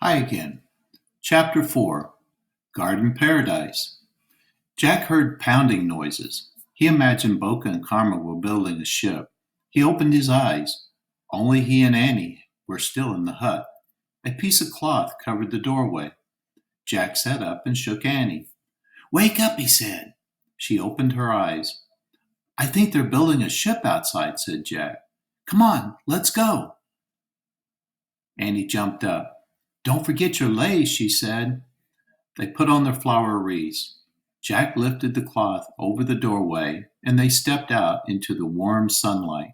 Hi again. Chapter 4 Garden Paradise. Jack heard pounding noises. He imagined Boca and Karma were building a ship. He opened his eyes. Only he and Annie were still in the hut. A piece of cloth covered the doorway. Jack sat up and shook Annie. Wake up, he said. She opened her eyes. I think they're building a ship outside, said Jack. Come on, let's go. Annie jumped up. Don't forget your leis, she said. They put on their flower wreaths. Jack lifted the cloth over the doorway, and they stepped out into the warm sunlight.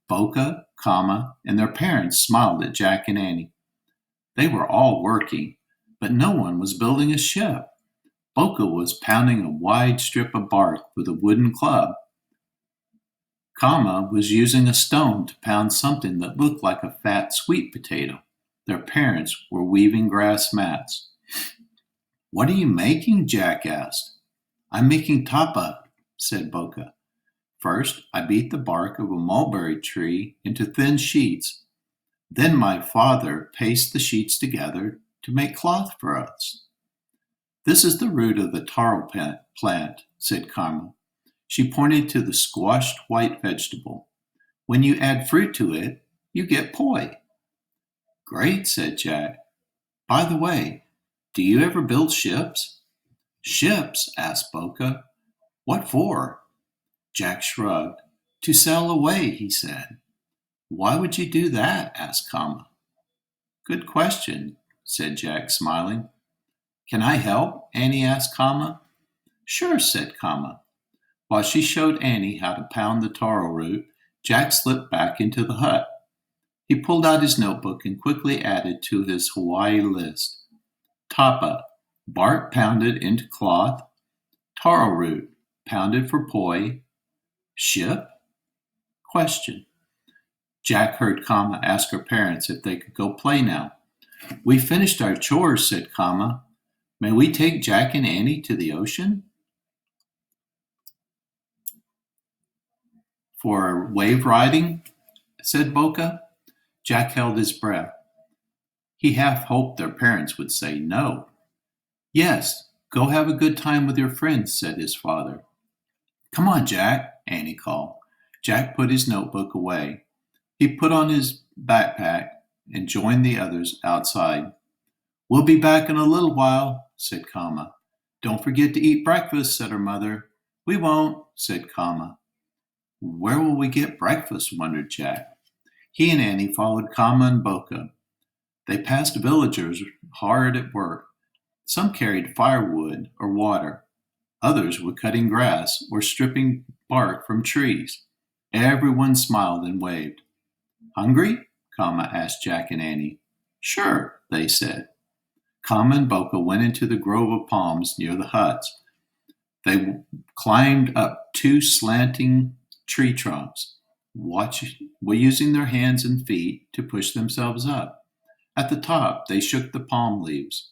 Boca, Kama, and their parents smiled at Jack and Annie. They were all working, but no one was building a ship. Boca was pounding a wide strip of bark with a wooden club. Kama was using a stone to pound something that looked like a fat sweet potato. Their parents were weaving grass mats. What are you making? Jack asked. I'm making tapa, said Boca. First, I beat the bark of a mulberry tree into thin sheets. Then my father pasted the sheets together to make cloth for us. This is the root of the taro plant, said Karma. She pointed to the squashed white vegetable. When you add fruit to it, you get poi. Great, said Jack. By the way, do you ever build ships? Ships? Asked Boca. What for? Jack shrugged. To sail away, he said. Why would you do that? Asked Kama. Good question, said Jack, smiling. Can I help? Annie asked Kama. Sure, said Kama. While she showed Annie how to pound the taro root, Jack slipped back into the hut. He pulled out his notebook and quickly added to his Hawaii list. Tapa, bark pounded into cloth. Taro root, pounded for poi. Ship? Question. Jack heard Kama ask her parents if they could go play now. We finished our chores, said Kama. May we take Jack and Annie to the ocean? For wave riding? Said Boca. Jack held his breath. He half hoped their parents would say no. Yes, go have a good time with your friends, said his father. Come on, Jack, Annie called. Jack put his notebook away. He put on his backpack and joined the others outside. We'll be back in a little while, said Kama. Don't forget to eat breakfast, said her mother. We won't, said Kama. Where will we get breakfast? Wondered Jack. He and Annie followed Kama and Boca. They passed villagers hard at work. Some carried firewood or water. Others were cutting grass or stripping bark from trees. Everyone smiled and waved. Hungry? Kama asked Jack and Annie. Sure, they said. Kama and Boca went into the grove of palms near the huts. They climbed up two slanting tree trunks, using their hands and feet to push themselves up. At the top, they shook the palm leaves.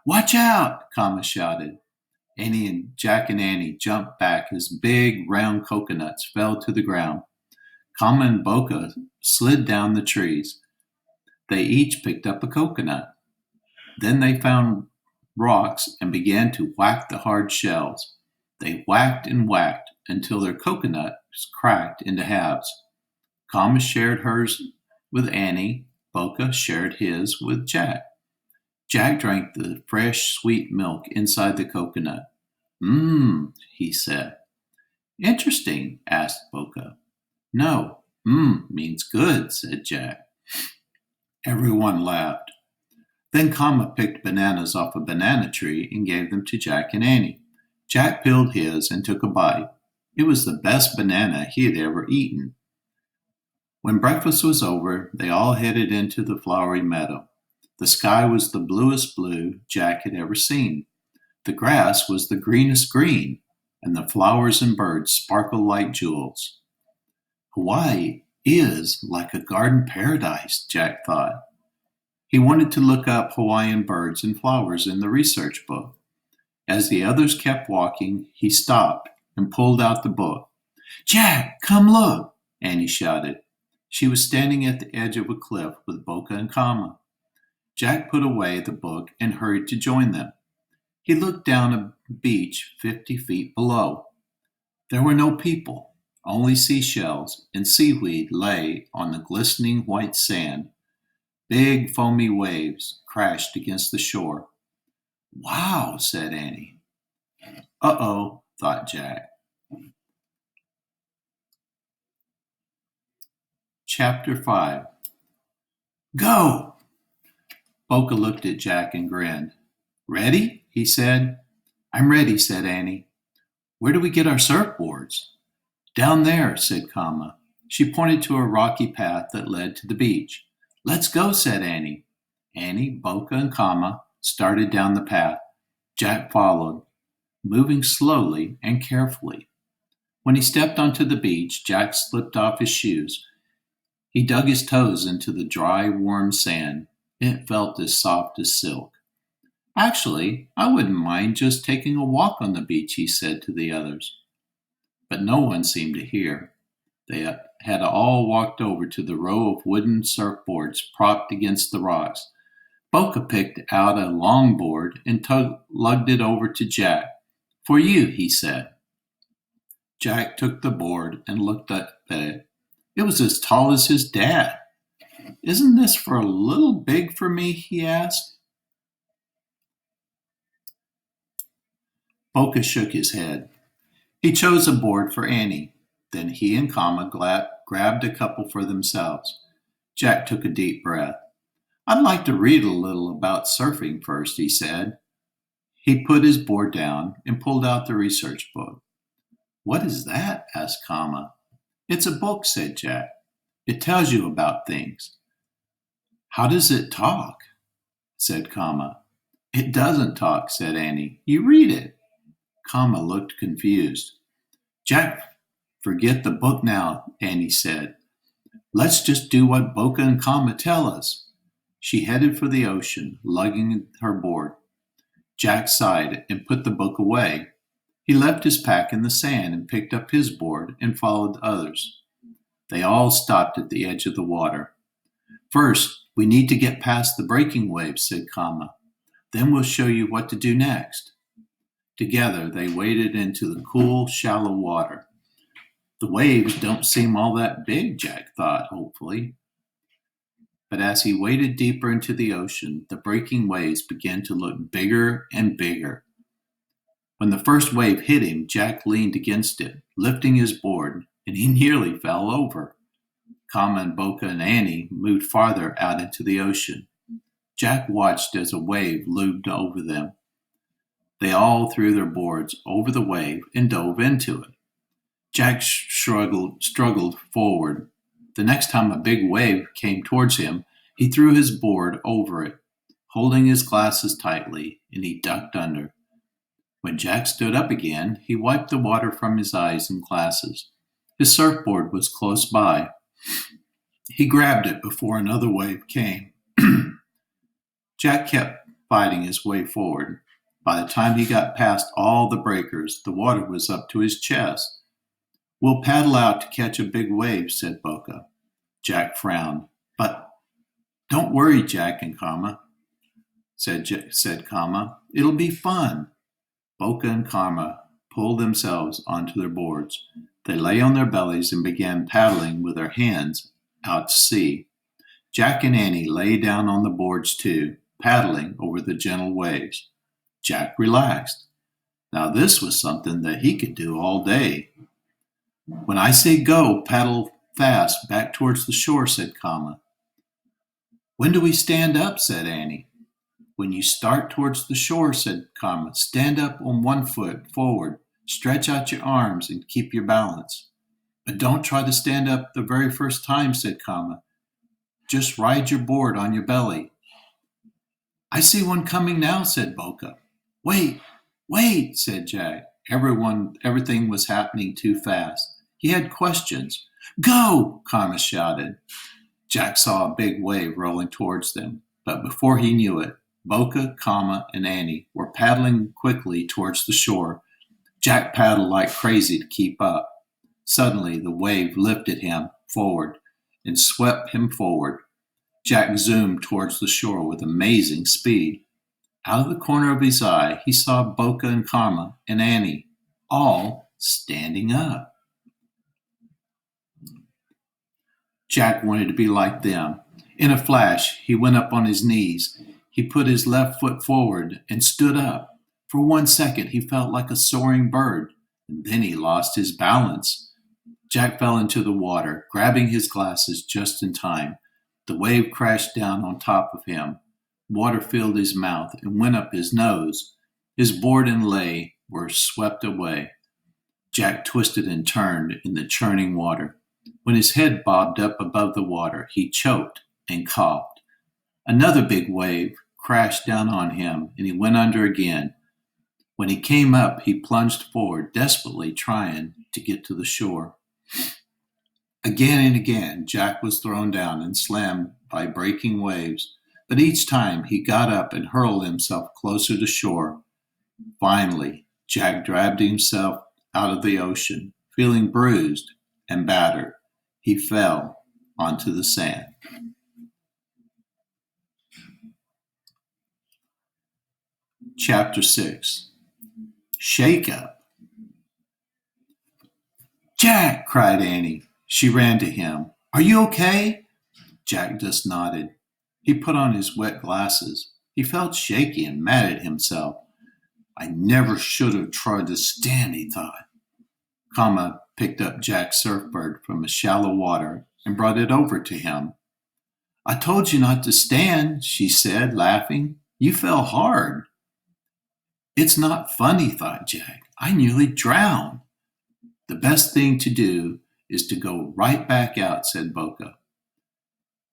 Watch out! Kama shouted. Jack and Annie jumped back as big, round coconuts fell to the ground. Kama and Boca slid down the trees. They each picked up a coconut. Then they found rocks and began to whack the hard shells. They whacked and whacked until their coconuts cracked into halves. Kama shared hers with Annie. Boca shared his with Jack. Jack drank the fresh, sweet milk inside the coconut. He said. Interesting, asked Boca. No, means good, said Jack. Everyone laughed. Then Kama picked bananas off a banana tree and gave them to Jack and Annie. Jack peeled his and took a bite. It was the best banana he had ever eaten. When breakfast was over, they all headed into the flowery meadow. The sky was the bluest blue Jack had ever seen. The grass was the greenest green, and the flowers and birds sparkled like jewels. Hawaii is like a garden paradise, Jack thought. He wanted to look up Hawaiian birds and flowers in the research book. As the others kept walking, he stopped and pulled out the book. Jack, come look, Annie shouted. She was standing at the edge of a cliff with Boca and Kama. Jack put away the book and hurried to join them. He looked down a beach 50 feet below. There were no people, only seashells and seaweed lay on the glistening white sand. Big foamy waves crashed against the shore. Wow, said Annie. Uh-oh, thought Jack. Chapter 5. Go! Boca looked at Jack and grinned. Ready? He said. I'm ready, said Annie. Where do we get our surfboards? Down there, said Kama. She pointed to a rocky path that led to the beach. Let's go, said Annie. Annie, Boca, and Kama started down the path. Jack followed, moving slowly and carefully. When he stepped onto the beach, Jack slipped off his shoes. He dug his toes into the dry, warm sand. It felt as soft as silk. Actually, I wouldn't mind just taking a walk on the beach, he said to the others. But no one seemed to hear. They had all walked over to the row of wooden surfboards propped against the rocks. Boca picked out a long board and lugged it over to Jack. For you, he said. Jack took the board and looked up at it. It was as tall as his dad. Isn't this for a little big for me? He asked. Boca shook his head. He chose a board for Annie. Then he and Kama grabbed a couple for themselves. Jack took a deep breath. I'd like to read a little about surfing first, he said. He put his board down and pulled out the research book. What is that? Asked Kama. It's a book, said Jack. It tells you about things. How does it talk? Said Kama. It doesn't talk, said Annie. You read it. Kama looked confused. Jack, forget the book now, Annie said. Let's just do what Boca and Kama tell us. She headed for the ocean, lugging her board. Jack sighed and put the book away. He left his pack in the sand and picked up his board and followed the others. They all stopped at the edge of the water. First, we need to get past the breaking waves, said Kama. Then we'll show you what to do next. Together, they waded into the cool, shallow water. The waves don't seem all that big, Jack thought hopefully. But as he waded deeper into the ocean, the breaking waves began to look bigger and bigger. When the first wave hit him, Jack leaned against it, lifting his board, and he nearly fell over. Kama and Boca and Annie moved farther out into the ocean. Jack watched as a wave loomed over them. They all threw their boards over the wave and dove into it. Jack struggled forward. The next time a big wave came towards him, he threw his board over it, holding his glasses tightly, and he ducked under. When Jack stood up again, he wiped the water from his eyes and glasses. His surfboard was close by. He grabbed it before another wave came. Jack kept fighting his way forward. By the time he got past all the breakers, the water was up to his chest. We'll paddle out to catch a big wave, said Boca. Jack frowned. But don't worry, Jack and Kama, said Kama. It'll be fun. Boca and Kama pulled themselves onto their boards. They lay on their bellies and began paddling with their hands out to sea. Jack and Annie lay down on the boards too, paddling over the gentle waves. Jack relaxed. Now this was something that he could do all day. When I say go, paddle fast back towards the shore, said Kama. When do we stand up? Said Annie. When you start towards the shore, said Kama. Stand up on one foot forward, stretch out your arms, and keep your balance. But don't try to stand up the very first time, said Kama. Just ride your board on your belly. I see one coming now, said Boca. Wait, wait, said Jack. Everything was happening too fast. He had questions. Go, Kama shouted. Jack saw a big wave rolling towards them, but before he knew it, Boca, Kama, and Annie were paddling quickly towards the shore. Jack paddled like crazy to keep up. Suddenly, the wave lifted him forward and swept him forward. Jack zoomed towards the shore with amazing speed. Out of the corner of his eye, he saw Boca and Karma and Annie, all standing up. Jack wanted to be like them. In a flash, he went up on his knees. He put his left foot forward and stood up. For 1 second, he felt like a soaring bird, and then he lost his balance. Jack fell into the water, grabbing his glasses just in time. The wave crashed down on top of him. Water filled his mouth and went up his nose. His board and lei were swept away. Jack twisted and turned in the churning water. When his head bobbed up above the water, he choked and coughed. Another big wave crashed down on him, and he went under again. When he came up, he plunged forward, desperately trying to get to the shore. Again and again, Jack was thrown down and slammed by breaking waves, but each time he got up and hurled himself closer to shore. Finally, Jack dragged himself out of the ocean, feeling bruised and battered. He fell onto the sand. Chapter 6. Shake Up. Jack, cried Annie. She ran to him. Are you okay? Jack just nodded. He put on his wet glasses. He felt shaky and mad at himself. I never should have tried to stand, he thought. Kama picked up Jack's surfboard from the shallow water and brought it over to him. I told you not to stand, she said, laughing. You fell hard. It's not funny, thought Jack. I nearly drowned. The best thing to do is to go right back out, said Boca.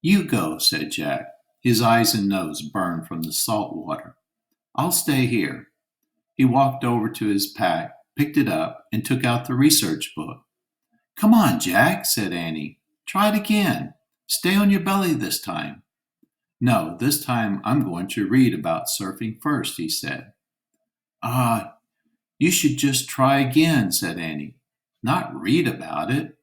You go, said Jack. His eyes and nose burned from the salt water. I'll stay here. He walked over to his pack, picked it up, and took out the research book. Come on, Jack, said Annie. Try it again. Stay on your belly this time. No, this time I'm going to read about surfing first, he said. You should just try again, said Annie. Not read about it.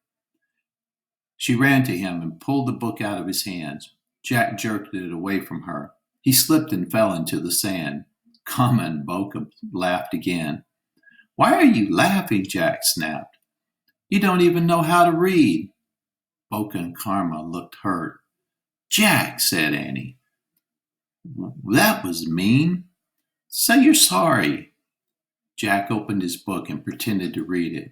She ran to him and pulled the book out of his hands. Jack jerked it away from her. He slipped and fell into the sand. Kama and Boca laughed again. Why are you laughing? Jack snapped. You don't even know how to read. Boca and Karma looked hurt. Jack, said Annie. That was mean. Say you're sorry. Jack opened his book and pretended to read it.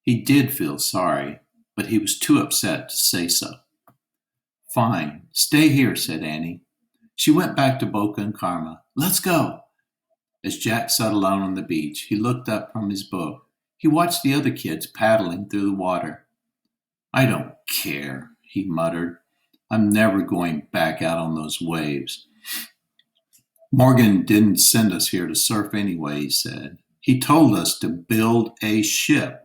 He did feel sorry, but he was too upset to say so. Fine, stay here, said Annie. She went back to Boca and Karma. Let's go. As Jack sat alone on the beach, he looked up from his book. He watched the other kids paddling through the water. I don't care, he muttered. I'm never going back out on those waves. Morgan didn't send us here to surf anyway, he said. He told us to build a ship.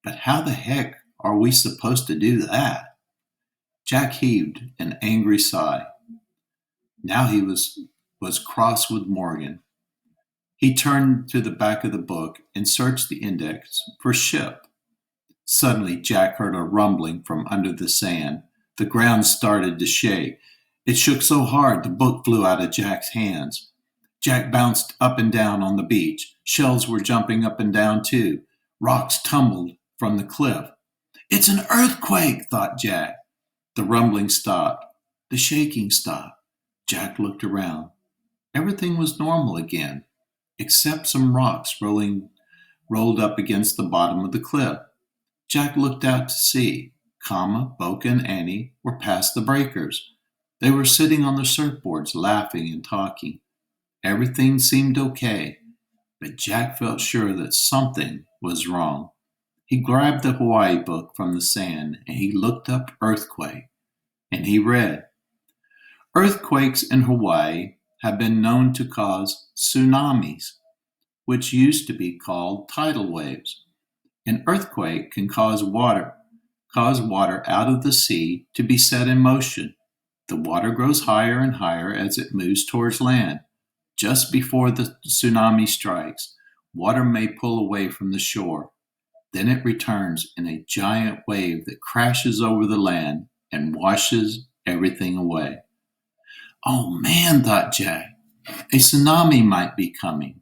But how the heck are we supposed to do that? Jack heaved an angry sigh. Now he was cross with Morgan. He turned to the back of the book and searched the index for ship. Suddenly, Jack heard a rumbling from under the sand. The ground started to shake. It shook so hard the book flew out of Jack's hands. Jack bounced up and down on the beach. Shells were jumping up and down too. Rocks tumbled from the cliff. It's an earthquake, thought Jack. The rumbling stopped. The shaking stopped. Jack looked around. Everything was normal again, except some rocks rolled up against the bottom of the cliff. Jack looked out to sea. Kama, Boca, and Annie were past the breakers. They were sitting on the surfboards, laughing and talking. Everything seemed okay, but Jack felt sure that something was wrong. He grabbed the Hawaii book from the sand and he looked up earthquake, and he read, Earthquakes in Hawaii have been known to cause tsunamis, which used to be called tidal waves. An earthquake can cause water out of the sea to be set in motion. The water grows higher and higher as it moves towards land. Just before the tsunami strikes, water may pull away from the shore. Then it returns in a giant wave that crashes over the land and washes everything away. Oh man, thought Jack, a tsunami might be coming.